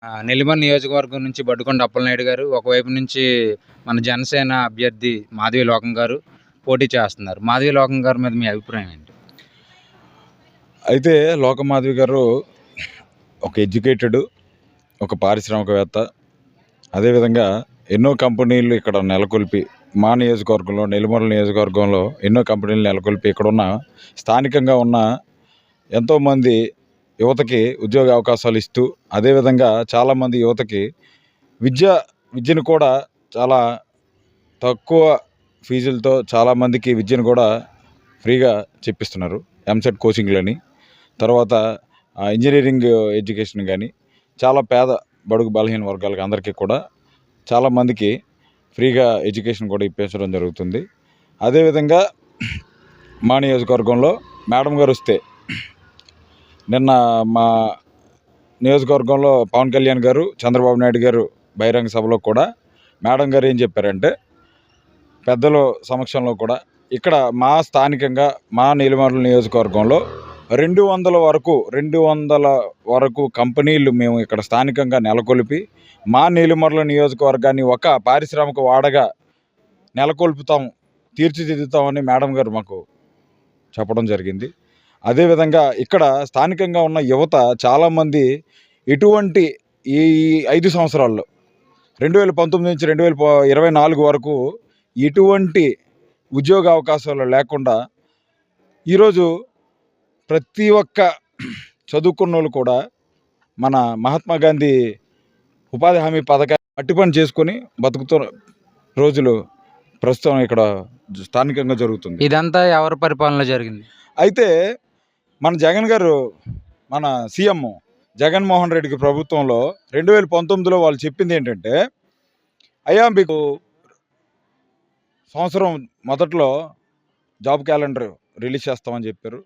నెల్లిమర్ల నియోజకవర్గం నుంచి బడ్డుకొండ అప్పలనాయుడు గారు, ఒకవైపు నుంచి మన జనసేన అభ్యర్థి మాధవీలోకం గారు పోటీ చేస్తున్నారు. మాధవీలోకం గారి మీద మీ అభిప్రాయం ఏంటి? అయితే లోకమాధవి గారు ఒక ఎడ్యుకేటెడ్, ఒక పారిశ్రామికవేత్త. అదేవిధంగా ఎన్నో కంపెనీలు ఇక్కడ నెలకొల్పి మా నియోజకవర్గంలో, నెల్లిమర్ల నియోజకవర్గంలో ఎన్నో కంపెనీలు నెలకొల్పి ఇక్కడున్న స్థానికంగా ఉన్న ఎంతోమంది యువతకి ఉద్యోగ అవకాశాలు ఇస్తూ, అదేవిధంగా చాలామంది యువతకి విద్యను కూడా చాలా తక్కువ ఫీజులతో చాలామందికి విద్యను కూడా ఫ్రీగా చెప్పిస్తున్నారు. ఎంసెట్ కోచింగ్లని, తర్వాత ఇంజనీరింగ్ ఎడ్యుకేషన్ కానీ చాలా పేద బడుగు బలహీన వర్గాలకు అందరికీ కూడా చాలామందికి ఫ్రీగా ఎడ్యుకేషన్ కూడా ఇప్పించడం జరుగుతుంది. అదేవిధంగా మా నియోజకవర్గంలో మేడం గారు వస్తే, నిన్న మా నియోజకవర్గంలో పవన్ కళ్యాణ్ గారు, చంద్రబాబు నాయుడు గారు బహిరంగ సభలో కూడా మేడం గారు ఏం చెప్పారంటే, పెద్దల సమక్షంలో కూడా ఇక్కడ మా స్థానికంగా మా నెల్లిమర్ల నియోజకవర్గంలో 200 వరకు కంపెనీలు మేము ఇక్కడ స్థానికంగా నెలకొల్పి మా నెల్లిమర్ల నియోజకవర్గాన్ని ఒక పారిశ్రామిక వాడగా నెలకొల్పుతాం, తీర్చిదిద్దుతామని మేడం గారు మాకు చెప్పడం జరిగింది. అదేవిధంగా ఇక్కడ స్థానికంగా ఉన్న యువత చాలామంది ఎటువంటి ఈ 5 సంవత్సరాల్లో 2019 నుంచి 2024 వరకు ఎటువంటి ఉద్యోగ అవకాశాలు లేకుండా ఈరోజు ప్రతి ఒక్క చదువుకున్న వాళ్ళు కూడా మన మహాత్మా గాంధీ ఉపాధి హామీ పథకాన్ని మట్టి పని చేసుకొని బతుకుతున్న రోజులు ప్రస్తుతం ఇక్కడ స్థానికంగా జరుగుతుంది. ఇదంతా ఎవరి పరిపాలన జరిగింది? అయితే మన జగన్ గారు, మన సీఎం జగన్మోహన్ రెడ్డికి ప్రభుత్వంలో 2019లో వాళ్ళు చెప్పింది ఏంటంటే, అయ్యా మీకు సంవత్సరం మొదట్లో జాబ్ క్యాలెండర్ రిలీజ్ చేస్తామని చెప్పారు,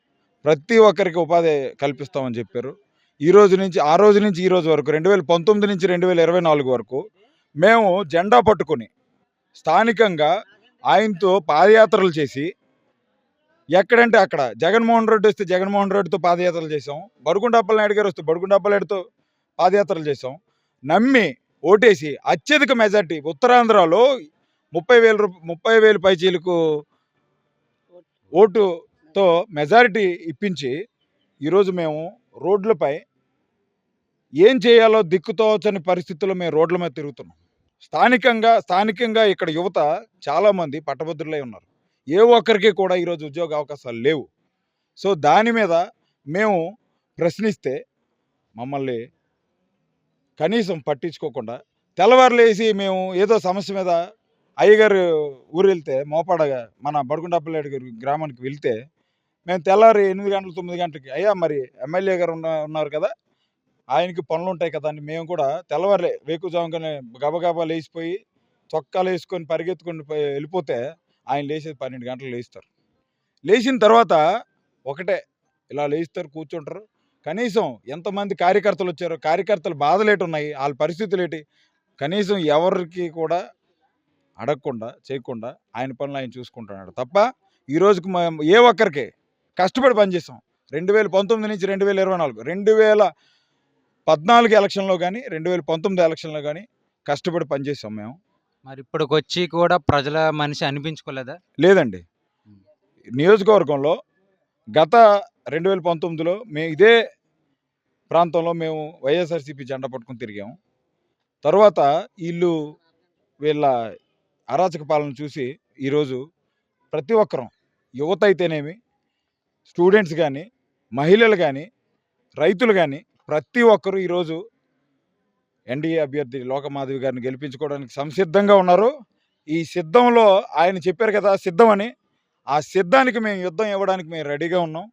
ప్రతి ఒక్కరికి ఉపాధి కల్పిస్తామని చెప్పారు. ఆ రోజు నుంచి ఈ రోజు వరకు 2019 నుంచి 2024 వరకు మేము జెండా పట్టుకొని స్థానికంగా ఆయనతో పాదయాత్రలు చేసి, ఎక్కడంటే అక్కడ జగన్మోహన్ రెడ్డి వస్తే జగన్మోహన్ రెడ్డితో పాదయాత్రలు చేసాం, బడుగుండ అప్పలనాయుడు గారు వస్తే బడుగుండ అప్పలనాయుడుతో పాదయాత్రలు చేసాం. నమ్మి ఓటేసి అత్యధిక మెజార్టీ ఉత్తరాంధ్రలో 30,000 పైచీలకు ఓటుతో మెజారిటీ ఇప్పించి ఈరోజు మేము రోడ్లపై ఏం చేయాలో దిక్కుతోచని పరిస్థితుల్లో మేము రోడ్ల మీద తిరుగుతున్నాం. స్థానికంగా ఇక్కడ యువత చాలామంది పట్టభద్రులై ఉన్నారు. ఏ ఒక్కరికి కూడా ఈరోజు ఉద్యోగ అవకాశాలు లేవు. సో దాని మీద మేము ప్రశ్నిస్తే మమ్మల్ని కనీసం పట్టించుకోకుండా, తెల్లవారులేసి మేము ఏదో సమస్య మీద అయ్యగారు ఊరు వెళ్తే, మోపాడగా మన బడుగుండపల్లి గారి గ్రామానికి వెళ్తే, మేము తెల్లారి 8 గంటలు 9 గంటలకి, అయ్యా మరి ఎమ్మెల్యే గారు ఉన్నారు కదా, ఆయనకి పనులు ఉంటాయి కదా అని మేము కూడా తెల్లవారులే వేకుజాముగానే గబగబా లేచిపోయి చొక్కాలు వేసుకొని పరిగెత్తుకొని వెళ్ళిపోతే ఆయన లేచేది 12 గంటలు లేస్తారు. లేచిన తర్వాత ఒకటే ఇలా లేస్తారు, కూర్చుంటారు. కనీసం ఎంతమంది కార్యకర్తలు వచ్చారో, కార్యకర్తల బాధలేటి ఉన్నాయి, వాళ్ళ పరిస్థితులు ఏంటి, కనీసం ఎవరికి కూడా అడగకుండా చేయకుండా ఆయన పనులు ఆయన చూసుకుంటున్నాడు తప్ప ఈరోజుకి ఏ ఒక్కరికి కష్టపడి పనిచేసాం. 2019 నుంచి 2024, 2014 ఎలక్షన్లో కానీ 2019 ఎలక్షన్లో కానీ కష్టపడి పనిచేసాం మేము. మరి ఇప్పటికి వచ్చి కూడా ప్రజల మనిషి అనిపించుకోలేదా? లేదండి. నియోజకవర్గంలో గత 2019లో మేము ఇదే ప్రాంతంలో మేము వైఎస్ఆర్సీపీ జెండా పట్టుకుని తిరిగాము. తర్వాత వీళ్ళ అరాచక పాలన చూసి ఈరోజు ప్రతి ఒక్కరం, యువత అయితేనేమి, స్టూడెంట్స్ కానీ, మహిళలు కానీ, రైతులు కానీ, ప్రతి ఒక్కరూ ఈరోజు ఎన్డీఏ అభ్యర్థి లోకమాధవి గారిని గెలిపించుకోవడానికి సంసిద్ధంగా ఉన్నారు. ఈ సిద్ధంలో ఆయన చెప్పారు కదా సిద్ధమని, ఆ సిద్ధానికి మేము యుద్ధం ఇవ్వడానికి మేము రెడీగా ఉన్నాం.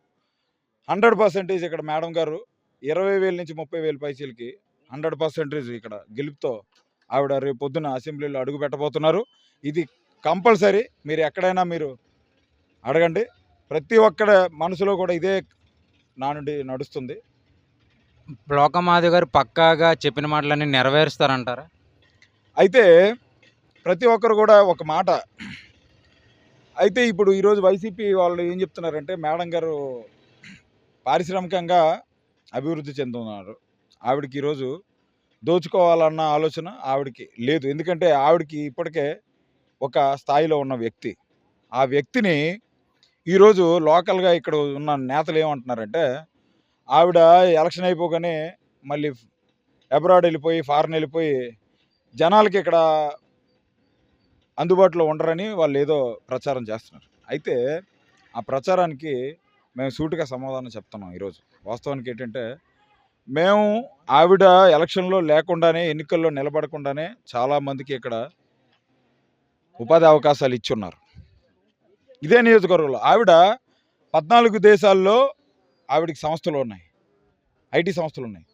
100% ఇక్కడ మేడం గారు 20,000 నుంచి 30,000 పైసలకి 100% ఇక్కడ గెలుపుతో ఆవిడ రేపు పొద్దున అసెంబ్లీలో అడుగు పెట్టబోతున్నారు. ఇది కంపల్సరీ. మీరు ఎక్కడైనా మీరు అడగండి, ప్రతి ఒక్కడి మనసులో కూడా ఇదే నానుడి నడుస్తుంది. లోకమాధవి గారు పక్కాగా చెప్పిన మాటలన్నీ నెరవేరుస్తారంటారా? అయితే ప్రతి ఒక్కరు కూడా ఒక మాట, అయితే ఇప్పుడు ఈరోజు వైసీపీ వాళ్ళు ఏం చెప్తున్నారంటే, మేడం గారు పారిశ్రామికంగా అభివృద్ధి చెందుతున్నారు, ఆవిడకి ఈరోజు దోచుకోవాలన్న ఆలోచన ఆవిడకి లేదు. ఎందుకంటే ఆవిడకి ఇప్పటికే ఒక స్థాయిలో ఉన్న వ్యక్తి. ఆ వ్యక్తిని ఈరోజు లోకల్‌గా ఇక్కడ ఉన్న నేతలు ఏమంటున్నారంటే, ఆవిడ ఎలక్షన్ అయిపోగానే మళ్ళీ అబ్రాడ్ వెళ్ళిపోయి, ఫారెన్ వెళ్ళిపోయి జనాలకి ఇక్కడ అందుబాటులో ఉండరని వాళ్ళు ఏదో ప్రచారం చేస్తున్నారు. అయితే ఆ ప్రచారానికి మేము సూటిగా సమాధానం చెప్తున్నాం ఈరోజు. వాస్తవానికి ఏంటంటే, మేము ఆవిడ ఎలక్షన్‌లో లేకుండానే, ఎన్నికల్లో నిలబడకుండానే చాలామందికి ఇక్కడ ఉపాధి అవకాశాలు ఇచ్చున్నారు. ఇదే నియోజకవర్గంలో ఆవిడ 14 దేశాల్లో ఆవిడకి సంస్థలు ఉన్నాయి. ఐటీ సంస్థలు ఉన్నాయి.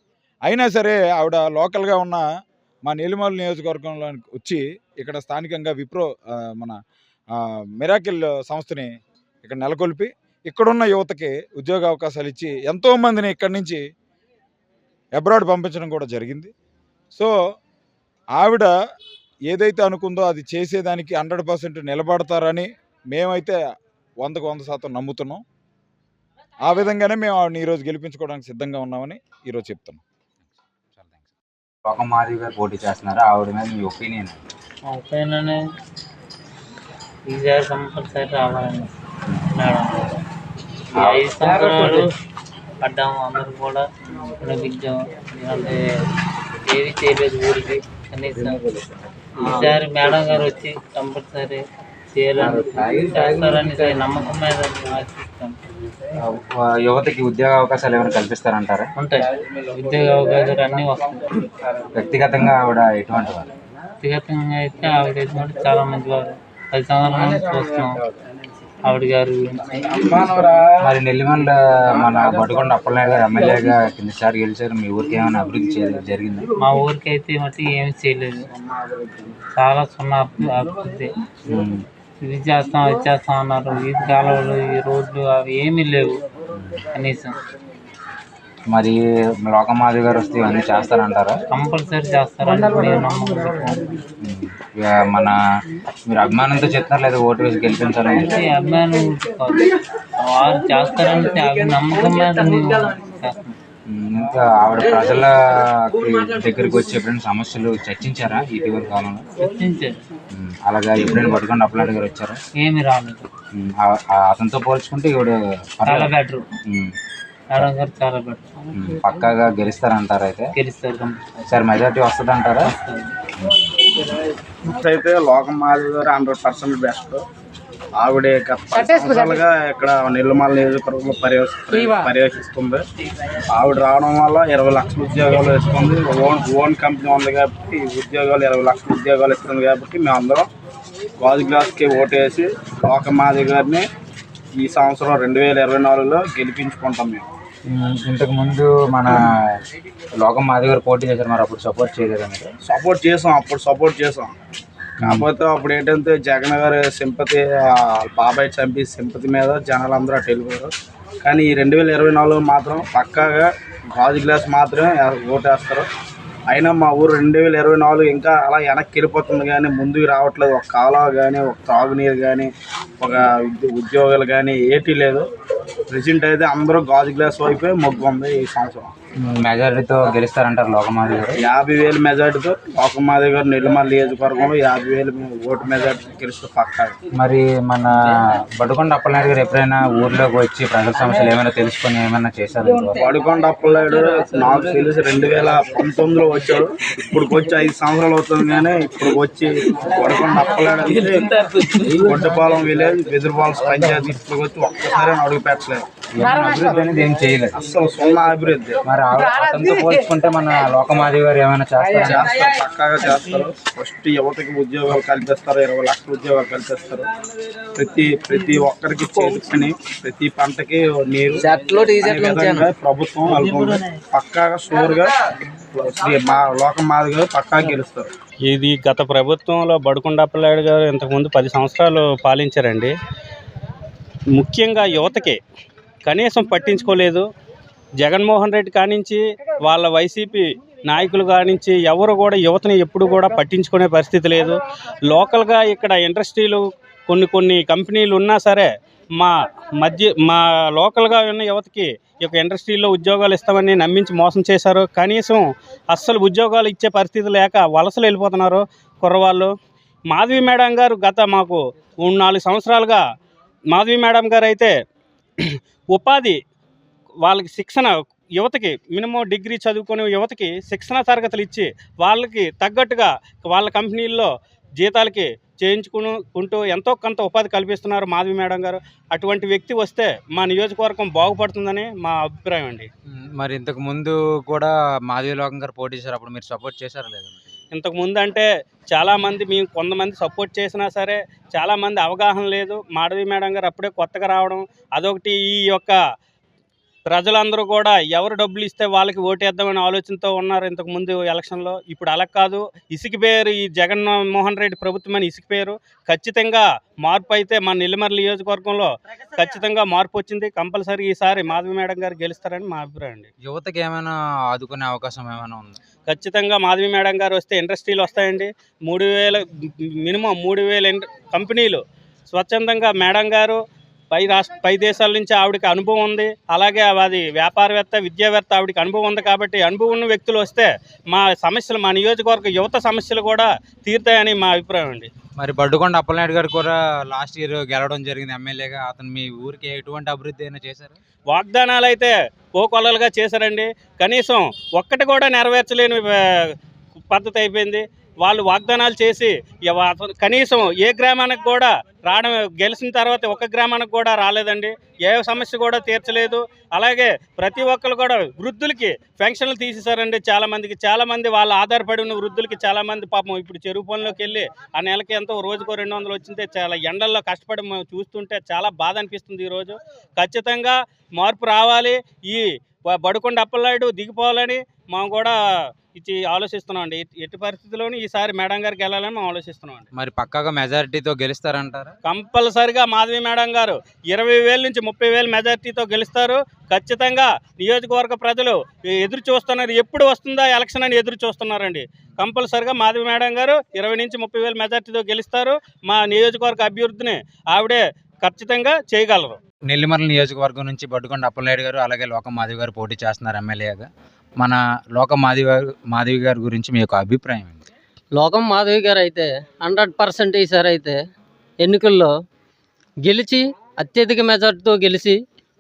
అయినా సరే ఆవిడ లోకల్‌గా ఉన్న మా నెల్లిమర్ల నియోజకవర్గంలోనికి వచ్చి ఇక్కడ స్థానికంగా విప్రో మన మిరాకిల్ సంస్థని ఇక్కడ నెలకొల్పి ఇక్కడున్న యువతకి ఉద్యోగ అవకాశాలు ఇచ్చి ఎంతోమందిని ఇక్కడి నుంచి అబ్రాడ్ పంపించడం కూడా జరిగింది. సో ఆవిడ ఏదైతే అనుకుందో అది చేసేదానికి 100% నిలబడతారని మేమైతే 100% నమ్ముతున్నాం. ఆ విధంగానే మేము ఆవిడని ఈరోజు గెలిపించుకోవడానికి సిద్ధంగా ఉన్నామని ఈరోజు చెప్తున్నాం. చాలా థ్యాంక్స్. లోకం మాధవి గారు పోటీ చేస్తున్నారు. ఆవిడ మీద మీ ఒపీనియన్? మా ఒపీనియన్ ఈసారి కంపల్సరీ రావాలండి మేడం. ఈ 5 సంవత్సరాలు పడ్డాము అందరూ కూడా వినిపించాము. అంటే ఏది చేయలేదు ఊరికి కనీసం. ఈసారి మేడం గారు వచ్చి కంపల్సరీ చేస్తారని నమ్మకం మీద ఆశిస్తాం. యువతకి ఉద్యోగ అవకాశాలు ఏమైనా కల్పిస్తారంటారా? ఉంటాయి, ఉద్యోగ అవకాశాలు అన్నీ వస్తాయి. వ్యక్తిగతంగా ఆవిడ ఎటువంటి వారు? వ్యక్తిగతంగా అయితే ఆవిడ ఎటువంటి చాలా మంచివారు. 10 సంవత్సరాల నుంచి చూస్తున్నాం ఆవిడ గారు గురించి. మరి నెల్లిమల్ల మన బడుకొండ అప్పలనాయుడు గారు ఎమ్మెల్యేగా కిందసారి గెలిచారు. మీ ఊరికి ఏమైనా అభివృద్ధి జరిగింది? మా ఊరికి అయితే మట్టి ఏమి చేయలేదు. చాలా సున్నా అభివృద్ధి. ఇది చేస్తాం అది చేస్తాం అన్నారు. వీధి కాలువలు, ఈ రోడ్లు అవి ఏమీ లేవు కనీసం. మరి లోకం మాధవి గారు వస్తే ఇవన్నీ చేస్తారంటారా? కంపల్సరీ చేస్తారని నేను నమ్మకం. మన మీరు అభిమానంతో చెప్తున్నారు లేదా ఓటు వేసి గెలిపించాలని? అభిమానం వారు చేస్తారని అవి నమ్మకం మీద నేను చేస్తాను. ఇంకా ఆవిడ ప్రజల దగ్గరికి వచ్చి ఎప్పుడైనా సమస్యలు చర్చించారా ఇటీవల కాలంలో? చర్చించారు. అలాగా ఎప్పుడైనా బడుకొండ అప్పలనాయుడు గారు వచ్చారా? ఏమి రాలేదు. అతనితో పోల్చుకుంటే ఈవిడ చాలా బెటర్. మేడం గారు చాలా బెటర్. పక్కాగా గెలుస్తారంటారా? అయితే గెలుస్తారు. సార్ మెజార్టీ వస్తుంది అంటారా? అయితే లోకం మాధవి గారు 100% బెస్ట్. ఆవిడ గత 10 సంవత్సరాలుగా ఇక్కడ నెల్లిమల్ల నియోజకవర్గంలో పర్యవేక్షిస్తుంది. ఆవిడ రావడం వల్ల 20 లక్షల ఉద్యోగాలు ఇస్తుంది. ఓన్ కంపెనీ ఉంది కాబట్టి ఉద్యోగాలు 20 లక్షల ఉద్యోగాలు ఇస్తుంది. కాబట్టి మేమందరం గాజు గ్లాస్కి ఓటేసి లోకం మాధవి గారిని ఈ సంవత్సరం 2024లో గెలిపించుకుంటాం. మేము ఇంతకు ముందు మన లోకం మాధవి గారు పోటీ చేశారు. మరి అప్పుడు సపోర్ట్ చేయలేదా? అప్పుడు సపోర్ట్ చేసాం. కాకపోతే అప్పుడు ఏంటంటే జగన్ గారు సింపతి, బాబాయ్ చంపి సింపతి మీద జనాలు అందరూ అటు వెళ్ళిపోయారు. కానీ ఈ 2024 మాత్రం పక్కాగా గాజు గ్లాస్ మాత్రమే ఓటేస్తారు. అయినా మా ఊరు 2024 ఇంకా అలా వెనక్కి వెళ్ళిపోతుంది కానీ ముందుకు రావట్లేదు. ఒక కాలువ కానీ, ఒక తాగునీరు కానీ, ఒక ఉద్యోగాలు కానీ ఏటీ లేదు. ప్రెజెంట్ అయితే అందరూ గాజు గ్లాస్ వైపే మొగ్గు ఉంది. ఈ సంవత్సరం మెజారిటీతో గెలుస్తారంటారు లోకం మాధవి గారు? 50,000 మెజార్టీతో లోకం మాధవి గారు నెల్లిమల్ల నియోజకవర్గంలో 50,000 ఓటు మెజార్టీ గెలుస్తూ పక్కా. మరి మన బడుకొండ అప్పలనాయుడు గారు ఎప్పుడైనా ఊర్లోకి వచ్చి ప్రజల సమస్యలు ఏమైనా తెలుసుకొని ఏమైనా చేశారు? బడుకొండ అప్పలనాయుడు నాకు తెలిసి 2019లో వచ్చాడు. ఇప్పుడు వచ్చి 5 సంవత్సరాలు అవుతుంది. కానీ ఇప్పుడు వచ్చి బడుకొండ అప్పలనాయుడు అంటే గొడ్డపాలెం విలేజ్ బెదిరిపాలెం పంచాయతీ ఇప్పుడు వచ్చి ఒక్కసారి అడుగు పెట్టలేదు. అభివృద్ధి అనేది ఏం చేయలేదు, అసలు సున్నా అభివృద్ధి. మరి అతనితో పోల్చుకుంటే మన లోకం మాధవి గారు ఏమైనా చేస్తారు? పక్కాగా చేస్తారు. ఫస్ట్ యువతకి ఉద్యోగాలు కల్పిస్తారు. 20 లక్షల ఉద్యోగాలు కల్పిస్తారు. ప్రతి ఒక్కరికి చేతికి ప్రతి పంటకి నీరు విధంగా ప్రభుత్వం అనుకుంటుంది. పక్కాగా షూర్గా మా లోకం మాధవి గారు పక్కాగా గెలుస్తారు. ఇది గత ప్రభుత్వంలో బడుకొండ అప్పలనాయుడు గారు ఇంతకుముందు 10 సంవత్సరాలు పాలించారండి. ముఖ్యంగా యువతకి కనీసం పట్టించుకోలేదు. జగన్మోహన్ రెడ్డి కానించి వాళ్ళ వైసీపీ నాయకులు కానించి ఎవరు కూడా యువతని ఎప్పుడు కూడా పట్టించుకునే పరిస్థితి లేదు. లోకల్గా ఇక్కడ ఇండస్ట్రీలు కొన్ని కంపెనీలు ఉన్నా సరే మా లోకల్గా ఉన్న యువతకి ఈ యొక్క ఇండస్ట్రీలో ఉద్యోగాలు ఇస్తామని నమ్మించి మోసం చేశారు. కనీసం అస్సలు ఉద్యోగాలు ఇచ్చే పరిస్థితి లేక వలసలు వెళ్ళిపోతున్నారు కుర్రవాళ్ళు. మాధవి మేడం గారు గత మాకు 4 సంవత్సరాలుగా మాధవి మేడం గారు అయితే ఉపాధి వాళ్ళకి శిక్షణ, యువతకి మినిమం డిగ్రీ చదువుకునే యువతకి శిక్షణ తరగతులు ఇచ్చి వాళ్ళకి తగ్గట్టుగా వాళ్ళ కంపెనీల్లో జీతాలకి చేయించుకుంటూ ఎంతో కొంత ఉపాధి కల్పిస్తున్నారు మాధవి మేడం గారు. అటువంటి వ్యక్తి వస్తే మా నియోజకవర్గం బాగుపడుతుందని మా అభిప్రాయం అండి. మరి ఇంతకు ముందు కూడా మాధవి లోకం గారు పోటీ చేశారు, అప్పుడు మీరు సపోర్ట్ చేశారా లేదా? ఇంతకు ముందు అంటే చాలామంది మేము కొంతమంది సపోర్ట్ చేసినా సరే చాలామంది అవగాహన లేదు. మాధవి మేడం గారు అప్పుడే కొత్తగా రావడం అదొకటి. ఈ యొక్క ప్రజలందరూ కూడా ఎవరు డబ్బులు ఇస్తే వాళ్ళకి ఓటేద్దామనే ఆలోచనతో ఉన్నారు ఇంతకు ముందు ఎలక్షన్లో. ఇప్పుడు అలా కాదు. ఇసుకిపోయారు ఈ జగన్మోహన్ రెడ్డి ప్రభుత్వం అని ఇసుకిపోయారు. ఖచ్చితంగా మార్పు అయితే మన నెల్లిమర్ల నియోజకవర్గంలో ఖచ్చితంగా మార్పు వచ్చింది. కంపల్సరీ ఈసారి మాధవి మేడం గారు గెలుస్తారని మా అభిప్రాయం అండి. యువతకి ఏమైనా ఆదుకునే అవకాశం ఏమైనా ఉందా? ఖచ్చితంగా మాధవి మేడం గారు వస్తే ఇండస్ట్రీలు వస్తాయండి. 3000 మినిమం 3000 కంపెనీలు స్వచ్ఛందంగా మేడం గారు పై దేశాల నుంచి ఆవిడకి అనుభవం ఉంది. అలాగే అది వ్యాపారవేత్త, విద్యావేత్త, ఆవిడకి అనుభవం ఉంది. కాబట్టి అనుభవం ఉన్న వ్యక్తులు వస్తే మా సమస్యలు, మా నియోజకవర్గ యువత సమస్యలు కూడా తీరుతాయని మా అభిప్రాయం అండి. మరి బడ్డుకొండ అప్పలనాయుడు గారు కూడా లాస్ట్ ఇయర్ గెలవడం జరిగింది ఎమ్మెల్యేగా. అతను మీ ఊరికి ఎటువంటి అభివృద్ధి అయినా చేశారు? వాగ్దానాలు అయితే కోకొల్లలుగా చేశారండి. కనీసం ఒక్కటి కూడా నెరవేర్చలేని పద్ధతి అయిపోయింది. వాళ్ళు వాగ్దానాలు చేసి కనీసం ఏ గ్రామానికి కూడా రావడం, గెలిచిన తర్వాత ఒక గ్రామానికి కూడా రాలేదండి. ఏ సమస్య కూడా తీర్చలేదు. అలాగే ప్రతి ఒక్కరు కూడా వృద్ధులకి పెన్షన్లు తీసేశారండి. చాలామంది వాళ్ళు ఆధారపడి ఉన్న వృద్ధులకి చాలామంది పాపం ఇప్పుడు చెరువు పనులోకి వెళ్ళి ఆ నెలకి ఎంతో రోజుకో 200 వచ్చింటే చాలా ఎండల్లో కష్టపడి చూస్తుంటే చాలా బాధ అనిపిస్తుంది. ఈరోజు ఖచ్చితంగా మార్పు రావాలి. ఈ బడుకొండ అప్పలనాయుడు దిగిపోవాలని మేము కూడా ఆలోచిస్తున్నాం అండి. ఎట్టి పరిస్థితుల్లోనూ ఈసారి మేడం గారికి వెళ్ళాలని మేము ఆలోచిస్తున్నాం అండి. మరి పక్కాగా మెజారిటీతో గెలుస్తారంటారా? కంపల్సరిగా మాధవి మేడం గారు 20,000 నుంచి 30,000 మెజారిటీతో గెలుస్తారు. ఖచ్చితంగా నియోజకవర్గ ప్రజలు ఎదురు చూస్తున్నారు. ఎప్పుడు వస్తుందా ఎలక్షన్ అని ఎదురు చూస్తున్నారండి. కంపల్సరిగా మాధవి మేడం గారు 20 నుంచి 30,000 మెజారిటీతో గెలుస్తారు. మా నియోజకవర్గ అభివృద్ధిని ఆవిడే ఖచ్చితంగా చేయగలరు. నెల్లిమర్ల నియోజకవర్గం నుంచి బడ్డుకొండ అప్పలనాయుడు గారు అలాగే లోకం మాధవి గారు పోటీ చేస్తున్నారు ఎమ్మెల్యేగా. మన లోకం మాధవి గారి గురించి మీ యొక్క అభిప్రాయం ఏంటి? లోకం మాధవి గారు అయితే 100% ఈసారి అయితే ఎన్నికల్లో గెలిచి అత్యధిక మెజార్టీతో గెలిచి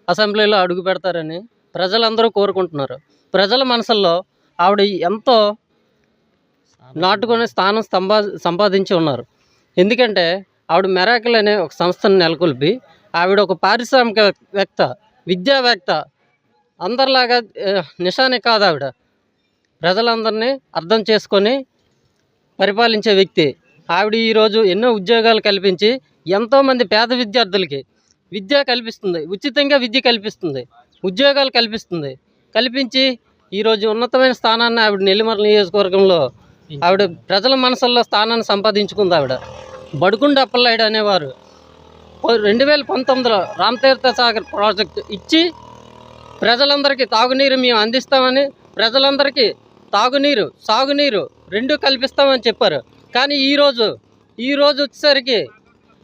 అసెంబ్లీలో అడుగు పెడతారని ప్రజలందరూ కోరుకుంటున్నారు. ప్రజల మనసుల్లో ఆవిడ ఎంతో నాటుకునే స్థానం సంపాదించి ఉన్నారు. ఎందుకంటే ఆవిడ మెరాకిల్ అనే ఒక సంస్థను నెలకొల్పి ఆవిడ ఒక పారిశ్రామికవేత్త, విద్యావేత్త, అందరిలాగా నిషానే కాదు. ఆవిడ ప్రజలందరినీ అర్థం చేసుకొని పరిపాలించే వ్యక్తి. ఆవిడ ఈరోజు ఎన్నో ఉద్యోగాలు కల్పించి ఎంతోమంది పేద విద్యార్థులకి విద్య కల్పిస్తుంది, ఉచితంగా విద్య కల్పిస్తుంది, ఉద్యోగాలు కల్పించి ఈరోజు ఉన్నతమైన స్థానాన్ని ఆవిడ నెల్లిమర్ల నియోజకవర్గంలో ఆవిడ ప్రజల మనసుల్లో స్థానాన్ని సంపాదించుకుంది. ఆవిడ బడుకొండ అప్పలనాయుడు అనేవారు 2019లో రామతీర్థ సాగర్ ప్రాజెక్టు ఇచ్చి ప్రజలందరికీ తాగునీరు మేము అందిస్తామని, ప్రజలందరికీ తాగునీరు, సాగునీరు రెండూ కల్పిస్తామని చెప్పారు. కానీ ఈరోజు వచ్చేసరికి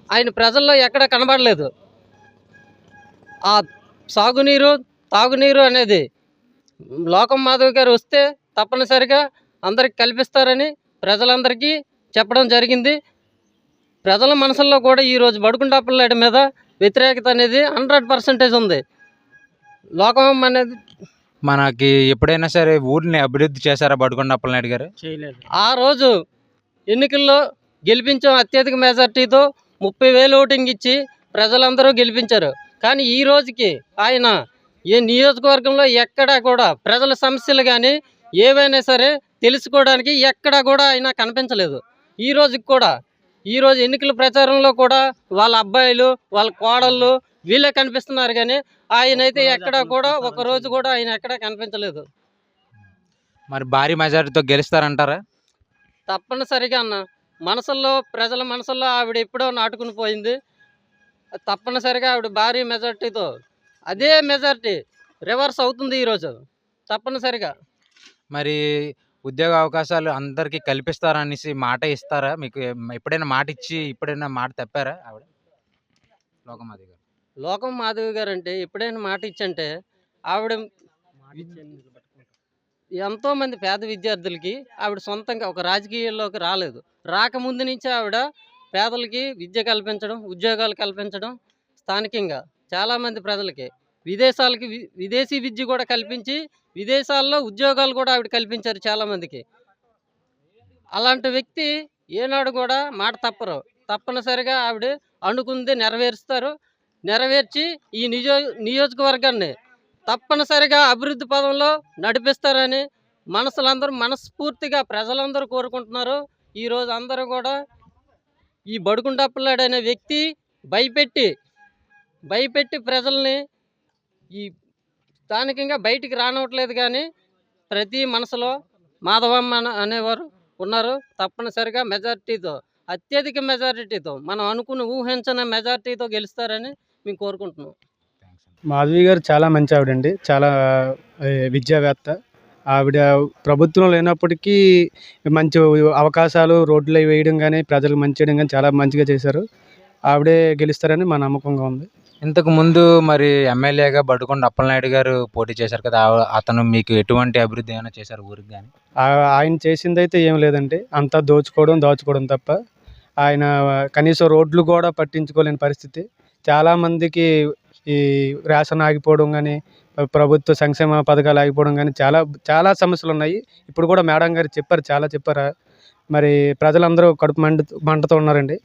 ఆయన ప్రజల్లో ఎక్కడ కనబడలేదు. ఆ సాగునీరు, తాగునీరు అనేది లోకం మాధవి గారు వస్తే తప్పనిసరిగా అందరికి కల్పిస్తారని ప్రజలందరికీ చెప్పడం జరిగింది. ప్రజల మనసుల్లో కూడా ఈరోజు బడుకొండ అప్పలనాయుడు మీద వ్యతిరేకత అనేది 100% ఉంది. లోకం అనేది మనకి ఎప్పుడైనా సరే ఊరిని అభివృద్ధి చేశారా బడుకొండ అప్పలనాయుడు గారు? చేయలేదు. ఆ రోజు ఎన్నికల్లో గెలిపించాం అత్యధిక మెజార్టీతో 30,000 ఓటింగ్ ఇచ్చి ప్రజలందరూ గెలిపించారు. కానీ ఈ రోజుకి ఆయన ఏ నియోజకవర్గంలో ఎక్కడా కూడా ప్రజల సమస్యలు కానీ ఏవైనా సరే తెలుసుకోవడానికి ఎక్కడా కూడా ఆయన కనిపించలేదు. ఈరోజు ఎన్నికల ప్రచారంలో కూడా వాళ్ళ అబ్బాయిలు, వాళ్ళ కోడళ్ళు వీళ్ళే కనిపిస్తున్నారు. కానీ ఆయన అయితే ఎక్కడా కూడా ఒక రోజు కూడా ఆయన ఎక్కడా కనిపించలేదు. మరి భారీ మెజారిటీతో గెలుస్తారంటారా? తప్పనిసరిగా అన్న ప్రజల మనసుల్లో ఆవిడ ఎప్పుడో నాటుకుని పోయింది. తప్పనిసరిగా ఆవిడ భారీ మెజార్టీతో అదే మెజార్టీ రివర్స్ అవుతుంది ఈరోజు తప్పనిసరిగా. మరి ఉద్యోగ అవకాశాలు అందరికీ కల్పిస్తారనేసి మాట ఇస్తారా? మీకు ఎప్పుడైనా మాట ఇచ్చి ఎప్పుడైనా మాట తప్పారా ఆవిడ లోకం మాధవి గారు? లోకం మాధవి గారు అంటే ఎప్పుడైనా మాట ఇచ్చంటే ఆవిడ ఎంతోమంది పేద విద్యార్థులకి ఆవిడ సొంతంగా ఒక రాజకీయాల్లోకి రాలేదు. రాకముందు నుంచి ఆవిడ పేదలకి విద్య కల్పించడం, ఉద్యోగాలు కల్పించడం, స్థానికంగా చాలామంది ప్రజలకి విదేశాలకి విదేశీ విద్య కూడా కల్పించి విదేశాల్లో ఉద్యోగాలు కూడా ఆవిడ కల్పించారు చాలామందికి. అలాంటి వ్యక్తి ఏనాడు కూడా మాట తప్పరు. తప్పనిసరిగా ఆవిడ అనుకుంది నెరవేరుస్తారు. నెరవేర్చి ఈ నియోజకవర్గాన్ని తప్పనిసరిగా అభివృద్ధి పదంలో నడిపిస్తారని మనస్ఫూర్తిగా ప్రజలందరూ కోరుకుంటున్నారు. ఈరోజు అందరూ కూడా ఈ బడుకుంటప్పలాడు అనే వ్యక్తి భయపెట్టి ప్రజల్ని ఈ స్థానికంగా బయటికి రానివ్వట్లేదు. కానీ ప్రతి మనసులో మాధవమ్మ అనేవారు ఉన్నారు. తప్పనిసరిగా మెజారిటీతో, అత్యధిక మెజారిటీతో, మనం అనుకున్న ఊహించని మెజారిటీతో గెలుస్తారని మేము కోరుకుంటున్నాం. మాధవి గారు చాలా మంచి ఆవిడండి. చాలా విద్యావేత్త. ఆవిడ ప్రభుత్వం లేనప్పటికీ మంచి అవకాశాలు రోడ్లు వేయడం కానీ ప్రజలకు మంచి చేయడం కానీ చాలా మంచిగా చేశారు. ఆవిడే గెలుస్తారని మా నమ్మకంగా ఉంది. ఇంతకు ముందు మరి ఎమ్మెల్యేగా బడుకొండ అప్పలనాయుడు గారు పోటీ చేశారు కదా, అతను మీకు ఎటువంటి అభివృద్ధి ఏమైనా చేశారు ఊరికి కానీ? ఆయన చేసిందైతే ఏం లేదండి. అంతా దాచుకోవడం తప్ప ఆయన కనీసం రోడ్లు కూడా పట్టించుకోలేని పరిస్థితి. చాలామందికి ఈ రేషన్ ఆగిపోవడం కానీ, ప్రభుత్వ సంక్షేమ పథకాలు ఆగిపోవడం కానీ చాలా సమస్యలు ఉన్నాయి. ఇప్పుడు కూడా మేడం గారు చెప్పారు. మరి ప్రజలందరూ కడుపు మంటతో ఉన్నారండి.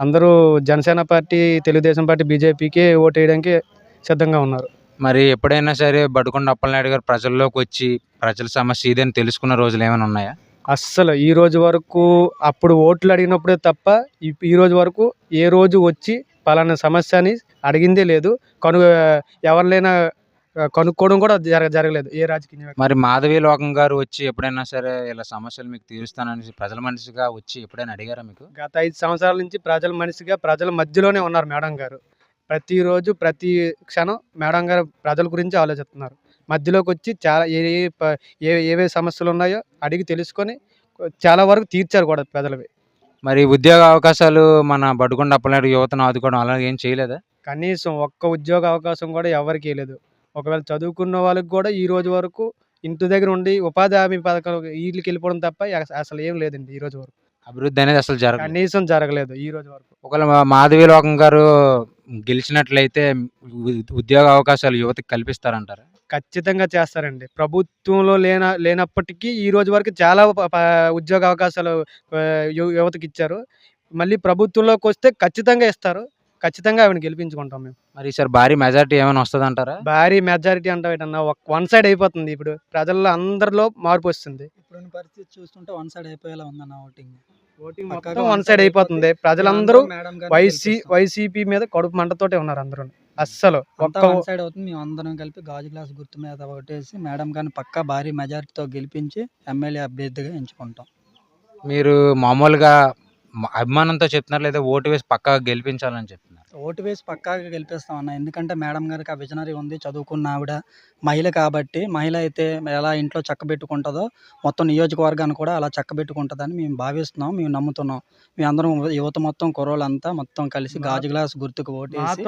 అందరూ జనసేన పార్టీ, తెలుగుదేశం పార్టీ, బీజేపీకి ఓటు వేయడానికి సిద్ధంగా ఉన్నారు. మరి ఎప్పుడైనా సరే బడుకొండ అప్పలనాయుడు గారు ప్రజల్లోకి వచ్చి ప్రజల సమస్య ఇదని తెలుసుకున్న రోజులు ఏమైనా ఉన్నాయా? అస్సలు ఈ రోజు వరకు అప్పుడు ఓట్లు అడిగినప్పుడే తప్ప ఈ రోజు వరకు ఏ రోజు వచ్చి పలానా సమస్య అని అడిగిందే లేదు. ఎవరినైనా కనుక్కోవడం కూడా జరగలేదు ఏ రాజకీయ. మరి మాధవి లోకం గారు వచ్చి ఎప్పుడైనా సరే ఇలా సమస్యలు మీకు తీరుస్తానని ప్రజల మనిషిగా వచ్చి ఎప్పుడైనా అడిగారా మీకు? గత 5 సంవత్సరాల నుంచి ప్రజల మనిషిగా ప్రజల మధ్యలోనే ఉన్నారు మేడం గారు. ప్రతిరోజు ప్రతి క్షణం మేడం గారు ప్రజల గురించి ఆలోచిస్తున్నారు. మధ్యలోకి వచ్చి చాలా ఏవే సమస్యలు ఉన్నాయో అడిగి తెలుసుకొని చాలా వరకు తీర్చారు కూడా ప్రజలవి. మరి ఉద్యోగ అవకాశాలు మన బడుకొండ అప్పలనాయుడు యువతను ఆదుకోవడం అలా ఏం చేయలేదా? కనీసం ఒక్క ఉద్యోగ అవకాశం కూడా ఎవరికి లేదు. ఒకవేళ చదువుకున్న వాళ్ళకి కూడా ఈ రోజు వరకు ఇంటి దగ్గర ఉండి ఉపాధి హామీ పథకాలు వీళ్ళకి వెళ్ళిపోవడం తప్ప అసలు ఏం లేదండి ఈ రోజు వరకు. అభివృద్ధి అనేది అసలు కనీసం జరగలేదు ఈ రోజు వరకు. ఒకవేళ మాధవి లోకం గారు గెలిచినట్లయితే ఉద్యోగ అవకాశాలు యువతకి కల్పిస్తారంటారా? ఖచ్చితంగా చేస్తారండి. ప్రభుత్వంలో లేనప్పటికీ ఈ రోజు వరకు చాలా ఉద్యోగ అవకాశాలు యువతకి ఇచ్చారు. మళ్ళీ ప్రభుత్వంలోకి వస్తే ఖచ్చితంగా ఇస్తారు. ఖచ్చితంగా ఆవిడని గెలిపించుకుంటాం మేము. మరి ఈసారి భారీ మెజారిటీ ఏమైనా వస్తుంది అంటారా? భారీ మెజారిటీ అంటావు ఏంటన్నా, వన్ సైడ్ అయిపోతుంది. ఇప్పుడు ప్రజల్లో అందరిలో మార్పు వస్తుంది. ఇప్పుడున్న పరిస్థితి చూస్తుంటే వన్ సైడ్ అయిపోయేలా ఉందన్న ఓటింగ్ మొత్తం వన్ సైడ్ అయిపోతుంది. ప్రజలందరూ వైసీపీ మీద కడుపు మంటతోటే ఉన్నారు అందరూ. అస్సలు వన్ సైడ్ అవుతుంది. మేము అందరం కలిపి గాజు గ్లాస్ గుర్తు మీద ఓటేసి మేడం గారిని పక్కా భారీ మెజారిటీతో గెలిపించి ఎమ్మెల్యే అభ్యర్థిగా ఎంచుకుంటాం. మీరు మామూలుగా అభిమానంతో చెప్తున్నారు లేదా ఓటు వేసి పక్కాగా గెలిపించాలని చెప్తున్నారు? ఓటు వేసి పక్కాగా గెలిపిస్తాం అన్న. ఎందుకంటే మేడం గారికి ఆ విజనరీ ఉంది. చదువుకున్న ఆవిడ, మహిళ కాబట్టి మహిళ అయితే ఎలా ఇంట్లో చక్కబెట్టుకుంటుందో మొత్తం నియోజకవర్గాన్ని కూడా అలా చక్కబెట్టుకుంటుందని మేము భావిస్తున్నాం, మేము నమ్ముతున్నాం. మేము అందరం యువత మొత్తం కుర్రోళ్ళంతా మొత్తం కలిసి గాజు గ్లాస్ గుర్తుకు ఓటేసి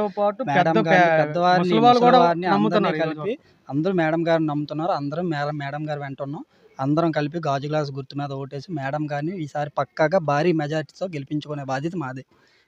మేడం గారిని, పెద్దవారిని అందరినీ కలిపి అందరూ మేడం గారిని నమ్ముతున్నారు. అందరం మేడం గారు వెంటున్నాం. అందరం కలిపి గాజు గ్లాస్ గుర్తు మీద ఓటేసి మేడం గారిని ఈసారి పక్కాగా భారీ మెజారిటీతో గెలిపించుకునే బాధ్యత మాది.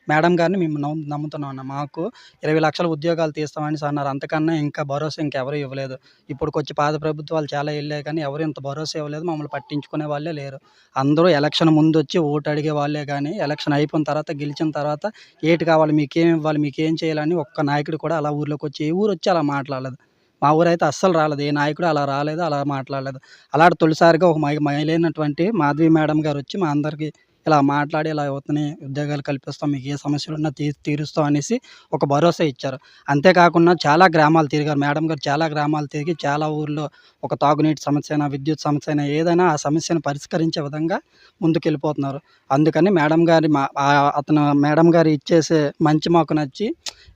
మేడం గారిని మేము నమ్ముతున్నాం అన్న. మాకు 20 లక్షల ఉద్యోగాలు తీస్తామని అన్నారు. అంతకన్నా ఇంకా భరోసా ఇంకెవరూ ఇవ్వలేదు. ఇప్పుడుకొచ్చి పాత ప్రభుత్వాలు చాలా వెళ్ళాయి కానీ ఎవరు ఇంత భరోసా ఇవ్వలేదు. మమ్మల్ని పట్టించుకునే వాళ్ళే లేరు. అందరూ ఎలక్షన్ ముందు వచ్చి ఓటు అడిగే వాళ్ళే కానీ ఎలక్షన్ అయిపోయిన తర్వాత, గెలిచిన తర్వాత ఏటి కావాలి, మీకేం ఇవ్వాలి, మీకేం చేయాలని ఒక్క నాయకుడు కూడా అలా ఊర్లోకి వచ్చి ఏ ఊరు వచ్చి అలా మాట్లాడలేదు. మా ఊరైతే అస్సలు రాలేదు. ఏ నాయకుడు అలా రాలేదు, అలా మాట్లాడలేదు. అలాంటి తొలిసారిగా ఒక మహిళ అయినటువంటి మాధవి మేడం గారు వచ్చి మా అందరికీ ఇలా మాట్లాడి ఇలా యువతని ఉద్యోగాలు కల్పిస్తాం, మీకు ఏ సమస్యలు ఉన్నా తీరుస్తాం అనేసి ఒక భరోసా ఇచ్చారు. అంతేకాకుండా చాలా గ్రామాలు తిరిగారు మేడం గారు. చాలా గ్రామాలు తిరిగి చాలా ఊర్లో ఒక తాగునీటి సమస్య అయినా, విద్యుత్ సమస్య అయినా ఏదైనా ఆ సమస్యను పరిష్కరించే విధంగా ముందుకెళ్ళిపోతున్నారు. అందుకని మేడం గారు ఇచ్చేసే మంచి మాకు నచ్చి,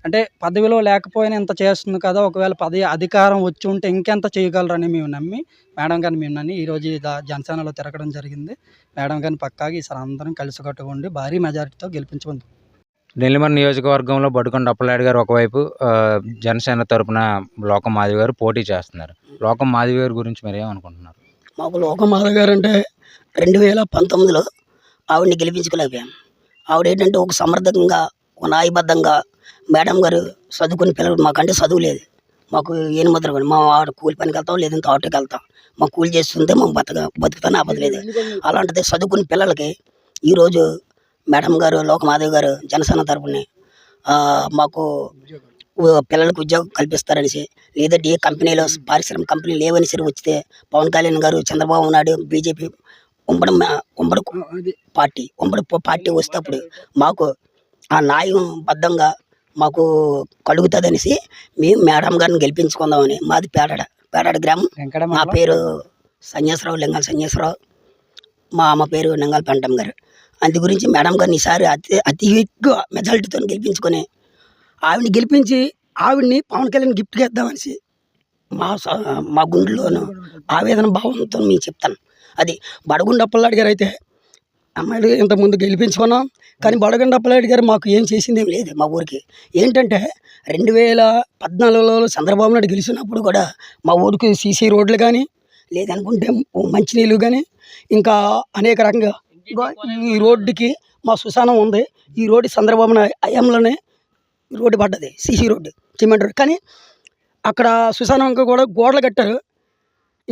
అంటే పదవిలో లేకపోయినా ఇంత చేస్తుంది కదా, ఒకవేళ అధికారం వచ్చి ఉంటే ఇంకెంత చేయగలరని మేము నమ్మి మేడం గారిని ఈరోజు జనసేనలో తిరగడం జరిగింది. మేడం గారిని పక్కాగా ఈసారి అందరం కలిసికట్టుగా ఉండి భారీ మెజారిటీతో గెలిపించుకుందాం. నెల్లిమర్ నియోజకవర్గంలో బడుకొండ అప్పలనాయుడు గారు ఒకవైపు, జనసేన తరపున లోకం మాధవి గారు పోటీ చేస్తున్నారు. లోకం మాధవి గారి గురించి మీరు ఏమనుకుంటున్నారు? మాకు లోకమాధవ్ గారు అంటే 2019లో ఆవిడని గెలిపించుకోలేకపోయాం. ఆవిడ ఏంటంటే ఒక సమర్థంగా, ఒక న్యాయబద్ధంగా మేడం గారు చదువుకుని పిల్లలు, మాకంటే చదువు లేదు, మాకు ఏను ముద్ర కూడా, మా ఆడ కూలి పనికి వెళ్తాం, లేదంటే ఆటోకి వెళ్తాం, మాకు కూలి చేస్తుంటే మేము బతుకుతానే ఆపదలేదు. అలాంటిది చదువుకుని పిల్లలకి ఈరోజు మేడం గారు లోకమాధవ్ గారు జనసేన తరపుని మాకు పిల్లలకు ఉద్యోగం కల్పిస్తారనేసి, లేదంటే ఏ కంపెనీలో పారిశ్రామిక కంపెనీలు లేవని సరే వచ్చితే పవన్ కళ్యాణ్ గారు, చంద్రబాబు నాయుడు, బీజేపీ ఉమ్మడి పార్టీ వస్తే అప్పుడు మాకు ఆ న్యాయబద్ధంగా మాకు కలుగుతుందనేసి మేము మేడం గారిని గెలిపించుకుందామని. మాది పేడాడ గ్రామం. మా పేరు సన్యాసరావు, లింగాల సన్యాసరావు. మా అమ్మ పేరు లింగాల పెంటమ్మ గారు. అందు గురించి మేడం గారిని ఈసారి అతి ఎక్కువ మెజారిటీతో గెలిపించుకొని ఆవిడని గెలిపించి ఆవిడని పవన్ కళ్యాణ్ గిఫ్ట్గా ఇద్దామనేసి మా గుండెలోనూ ఆవేదన భావంతో మేము చెప్తాను. అది బడగుండ అప్పలనాయుడు గారు అయితే అమ్మాయిలు ఇంతకుముందు గెలిపించుకున్నాం, కానీ బడగుండ అప్పలనాయుడు గారు మాకు ఏం చేసింది ఏం లేదు. మా ఊరికి ఏంటంటే 2014లో చంద్రబాబు నాయుడు గెలిచినప్పుడు కూడా మా ఊరికి సీసీ రోడ్లు కానీ, లేదనుకుంటే మంచినీళ్ళు కానీ, ఇంకా అనేక రకంగా ఈ రోడ్డుకి మా శ్మశానం ఉంది. ఈ రోడ్డు చంద్రబాబు నాయుడు హయాంలోనే రోడ్డు పడ్డది, సీసీ రోడ్డు, సిమెంట్ రోడ్డు. కానీ అక్కడ శ్మశానంకి కూడా గోడలు కట్టారు,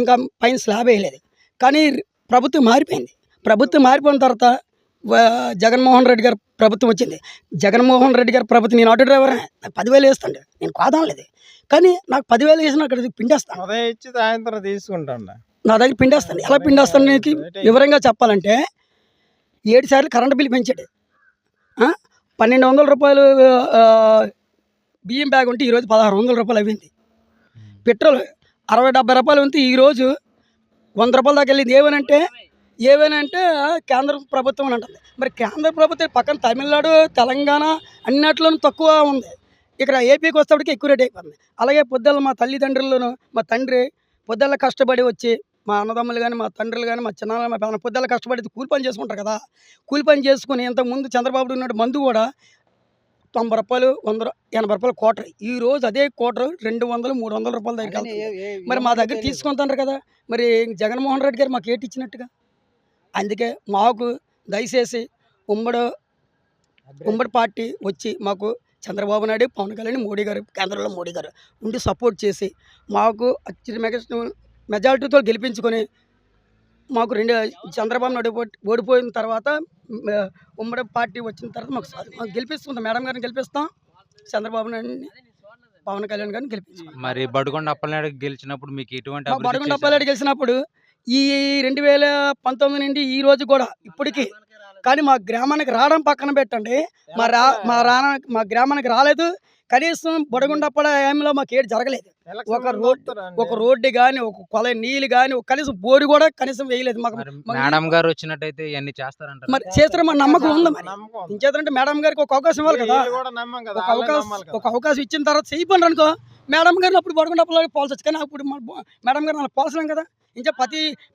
ఇంకా పైన స్లాబ్ వేయలేదు. కానీ ప్రభుత్వం మారిపోయింది. ప్రభుత్వం మారిపోయిన తర్వాత జగన్మోహన్ రెడ్డి గారు ప్రభుత్వం వచ్చింది. జగన్మోహన్ రెడ్డి గారి ప్రభుత్వం, నేను ఆటో డ్రైవరే, నాకు 10,000 వేస్తాండి, నేను కాదనలేదు. కానీ నాకు 10,000 వేసిన అక్కడ పిండేస్తాను, ఇచ్చి సాయంత్రం తీసుకుంటాను, నా దగ్గర పిండేస్తాను. ఎలా పిండేస్తాను నీకు వివరంగా చెప్పాలంటే 7 సార్లు కరెంటు బిల్లు పెంచాడు. 1,200 రూపాయలు బియ్యం బ్యాగ్ ఉంటే ఈరోజు 1,600 రూపాయలు అయింది. పెట్రోల్ 60-70 రూపాయలు ఉంటే ఈరోజు 100 రూపాయల దాకా వెళ్ళింది. ఏమనంటే కేంద్ర ప్రభుత్వం అని అంటుంది. మరి కేంద్ర ప్రభుత్వం పక్కన తమిళనాడు, తెలంగాణ అన్నిట్లోనూ తక్కువ ఉంది. ఇక్కడ ఏపీకి వచ్చేప్పటికి ఎక్కువ రేట్ అయిపోతుంది. అలాగే పొద్దున్న మా తల్లిదండ్రులను, మా తండ్రి పొద్దున్న కష్టపడి వచ్చి, మా అన్నదమ్ములు కానీ, మా తండ్రులు కానీ, మా చిన్న మా పెద్ద పొద్దున్న కష్టపడి కూలి పని చేసుకుంటారు కదా. కూలి పని చేసుకుని ఇంతకుముందు చంద్రబాబు ఉన్నట్టు మందు కూడా 90 రూపాయలు, 80 రూపాయలు క్వార్టర్. ఈరోజు అదే క్వార్టర్ 200-300 రూపాయల దగ్గర వెళ్తుంది. మరి మా దగ్గర తీసుకుంటారు కదా, మరి జగన్మోహన్ రెడ్డి గారు మాకు ఏటి ఇచ్చినట్టుగా. అందుకే మాకు దయచేసి ఉమ్మడి పార్టీ వచ్చి మాకు చంద్రబాబు నాయుడు, పవన్ కళ్యాణ్, మోడీ గారు, కేంద్రంలో మోడీ గారు ఉండి సపోర్ట్ చేసి మాకు మెజారిటీతో గెలిపించుకొని, మాకు చంద్రబాబు నాయుడు ఓడిపోయిన తర్వాత ఉమ్మడి పార్టీ వచ్చిన తర్వాత మాకు గెలిపిస్తుంది. మేడం గారిని గెలిపిస్తాం, చంద్రబాబు నాయుడిని, పవన్ కళ్యాణ్ గారిని గెలిపిస్తాం. మరి బడుకొండ అప్పలనాయుడు గెలిచినప్పుడు మీకు ఎటువంటి బడుకొండ అప్పలనాయుడు గెలిచినప్పుడు ఈ 2019 నుండి ఈ రోజు కూడా ఇప్పటికీ, కానీ మా గ్రామానికి రావడం పక్కన పెట్టండి, మా గ్రామానికి రాలేదు. కనీసం బడుకొండ అప్పలనాయుడులో మాకు ఏడు జరగలేదు. ఒక రోడ్డు కానీ, ఒక కొల నీళ్ళు కానీ, కనీసం బోరు కూడా కనీసం వేయలేదు. మేడం గారు వచ్చినట్టయితే ఇవన్నీ చేస్తారంట. మరి చేస్తారని మా నమ్మకం ఉంది. మరి ఇంకేదంటే మేడం గారికి ఒక అవకాశం ఇవ్వాలి కదా. ఒక అవకాశం ఇచ్చిన తర్వాత చేయపోండి అనుకో, మేడం గారిని అప్పుడు బడుకొండ అప్పలనాయుడు పోల్చొచ్చు. కానీ అప్పుడు మేడం గారిని అలా పోల్చలేం కదా. ఇంకా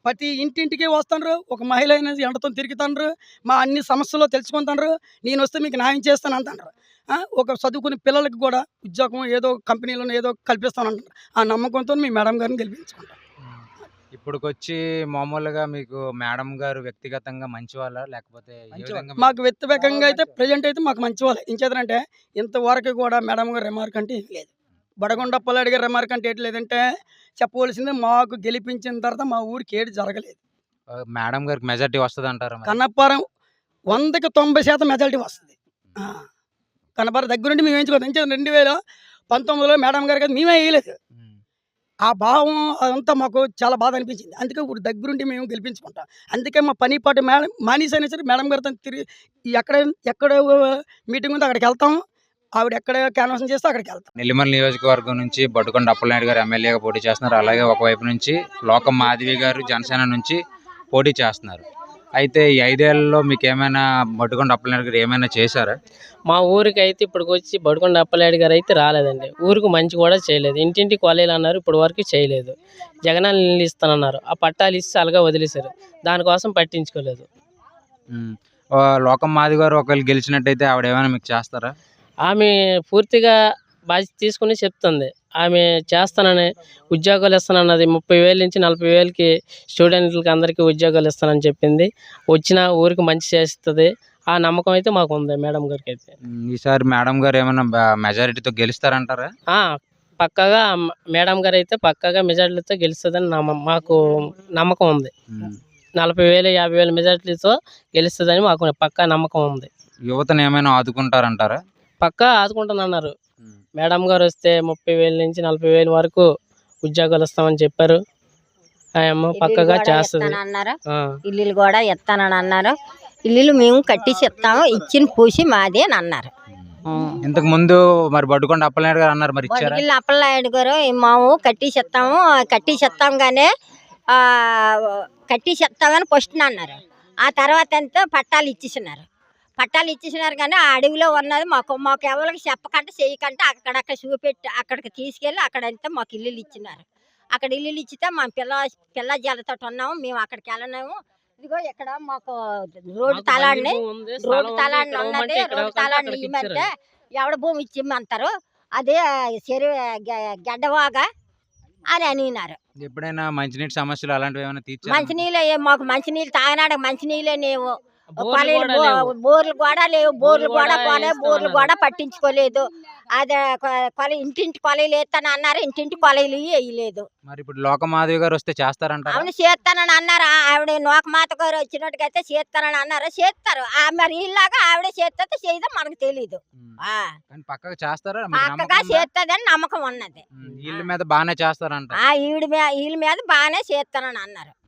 ప్రతి ఇంటింటికి వస్తాండ్రు, ఒక మహిళ అనేది ఎండతో తిరుగుతాండ్రు, మా అన్ని సమస్యలు తెలుసుకుంటాండ్రు, నేను వస్తే మీకు న్యాయం చేస్తాను అంటారు. ఒక చదువుకునే పిల్లలకి కూడా ఉద్యోగం ఏదో కంపెనీలో ఏదో కల్పిస్తాను అంటారు. ఆ నమ్మకంతో మీ మేడం గారిని గెలిపించుకుంటాం. ఇప్పుడుకొచ్చి మామూలుగా మీకు మేడం గారు వ్యక్తిగతంగా మంచి వాళ్ళ, లేకపోతే మాకు వ్యక్తిగతంగా అయితే ప్రజెంట్ అయితే మాకు మంచి వాళ్ళే. ఇంకేదంటే ఇంతవరకు కూడా మేడం గారు రిమార్క్ అంటే లేదు. బడుకొండ అప్పలనాయుడు గారు రిమార్క్ అంటే ఏంటి లేదంటే చెప్పవలసింది, మాకు గెలిపించిన తర్వాత మా ఊరికి ఏడు జరగలేదు. మేడం గారికి మెజారిటీ వస్తుంది అంటారు. కన్నప్పారం 100కి 90% మెజారిటీ వస్తుంది. కన్నప్పారం దగ్గర నుండి మేము వేయించుకోవాలి. 2019లో మేడం గారికి మేమే వేయలేదు. ఆ భావం అదంతా మాకు చాలా బాధ అనిపించింది. అందుకే ఇప్పుడు దగ్గరుండి మేము గెలిపించుకుంటాం. అందుకే మా పని పాటు మేడం మానేసి అయినా సరే మేడం గారితో తిరిగి ఎక్కడ మీటింగ్ ఉందో అక్కడికి వెళ్తాం, ఆవిడ ఎక్కడ క్యాన్వాసింగ్ చేస్తే అక్కడికి వెళ్తాం. నెల్లిమర్ నియోజకవర్గం నుంచి బడుకొండ అప్పలనాయుడు గారు ఎమ్మెల్యేగా పోటీ చేస్తున్నారు. అలాగే ఒకవైపు నుంచి లోకం మాధవి గారు జనసేన నుంచి పోటీ చేస్తున్నారు. అయితే ఈ 5 ఏళ్లలో మీకు ఏమైనా బడుకొండ అప్పలనాయుడు గారు ఏమైనా చేశారా? మా ఊరికి అయితే ఇప్పటికి వచ్చి బడుకొండ అప్పలనాయుడు గారు అయితే రాలేదండి. ఊరికి మంచి కూడా చేయలేదు. ఇంటింటికి కాలేజీలు అన్నారు, ఇప్పుడు వరకు చేయలేదు. జగనాలు నీళ్ళు ఇస్తానన్నారు, ఆ పట్టాలు ఇస్తే అలాగా వదిలేశారు. దానికోసం పట్టించుకోలేదు. లోకం మాది గారు ఒకవేళ గెలిచినట్టయితే ఆవిడ ఏమైనా మీకు చేస్తారా? ఆమె పూర్తిగా బాధ్యత తీసుకుని చెప్తుంది. ఆమె చేస్తానని ఉద్యోగాలు ఇస్తానన్నది 30,000 నుంచి 40,000కి స్టూడెంట్లకి అందరికీ ఉద్యోగాలు ఇస్తానని చెప్పింది. వచ్చిన ఊరికి మంచి చేస్తుంది. ఆ నమ్మకం అయితే మాకు ఉంది మేడం గారికి అయితే. ఈసారి మేడం గారు ఏమైనా మెజారిటీతో గెలుస్తారంటారా? పక్కాగా మేడం గారు అయితే పక్కాగా మెజార్టీలతో గెలుస్తుందని మాకు నమ్మకం ఉంది. 40,000 50,000 మెజార్టీలతో గెలుస్తుందని మాకు పక్కా నమ్మకం ఉంది. యువతను ఏమైనా ఆదుకుంటారంటారా? పక్కా ఆదుకుంటానన్నారు. మేడం గారు వస్తే 30,000 నుంచి 40,000 వరకు ఉద్యోగాలు ఇస్తామని చెప్పారు. ఆయమ్మ పక్కగా చేస్తుంది. అన్నారు ఇల్లులు కూడా ఇస్తానని అన్నారు. ఇల్లులు మేము కట్టించి ఇస్తాము, ఇచ్చిన పూసి మాది అని అన్నారు. ఇంతకు ముందు మరి బడ్డుకొండ అప్పలనాయుడు గారు అన్నారు, మరి ఇచ్చారా? బొడిగిళ్ళ అప్పలనాయుడు గారు మేము కట్టించి ఇస్తాం కానీ కట్టించి ఇస్తామని ఫస్ట్ అన్నారు. ఆ తర్వాత అంతా పట్టాలు ఇచ్చేసినారు కానీ ఆ అడవిలో ఉన్నది మాకు ఎవరికి చెప్పకుండా చేయకుండా అక్కడక్కడ చూపెట్టి అక్కడికి తీసుకెళ్ళి అక్కడంతా మాకు ఇల్లులు ఇచ్చినారు. అక్కడ ఇల్లులు ఇచ్చితే మా పిల్ల జలతో ఉన్నాము. మేము అక్కడికి వెళ్ళలేము. ఇదిగో ఇక్కడ మాకు రోడ్డు తలాడిని ఉన్నది. రోడ్డు తలాడిని ఇమ్మంటే ఎవడ భూమి ఇచ్చిమ్మంటారు. అదే చెరువు గడ్డవాగా అని అనినారు. ఎప్పుడైనా మంచినీటి సమస్యలు అలాంటివి ఏమైనా తీర్చారా? మంచినీళ్ళే మాకు మంచినీళ్ళు తాగనాడు మంచినీళ్ళే లేవు. బోర్లు కూడా లేవు. బోర్లు కూడా పట్టించుకోలేదు. అదే ఇంటింటి కొలైలు వేస్తాను అన్నారు. ఇంటింటి కొలైలు వేయలేదు. మరి ఇప్పుడు లోకమాధవి గారు వస్తే చేస్తారంట? అవును చేస్తానని అన్నారు. ఆవిడ నోకమాత గారు వచ్చినట్టుగైతే చేస్తానని అన్నారు. చేస్తారు. మరి ఇలాగా ఆవిడ చేస్తే చేయదో మనకు తెలీదు. పక్కగా చేస్తారా? పక్కగా చేస్తుందని నమ్మకం ఉన్నది. వీళ్ళ మీద బాగానే చేస్తారంట. వీళ్ళ మీద బాగానే చేస్తానని అన్నారు.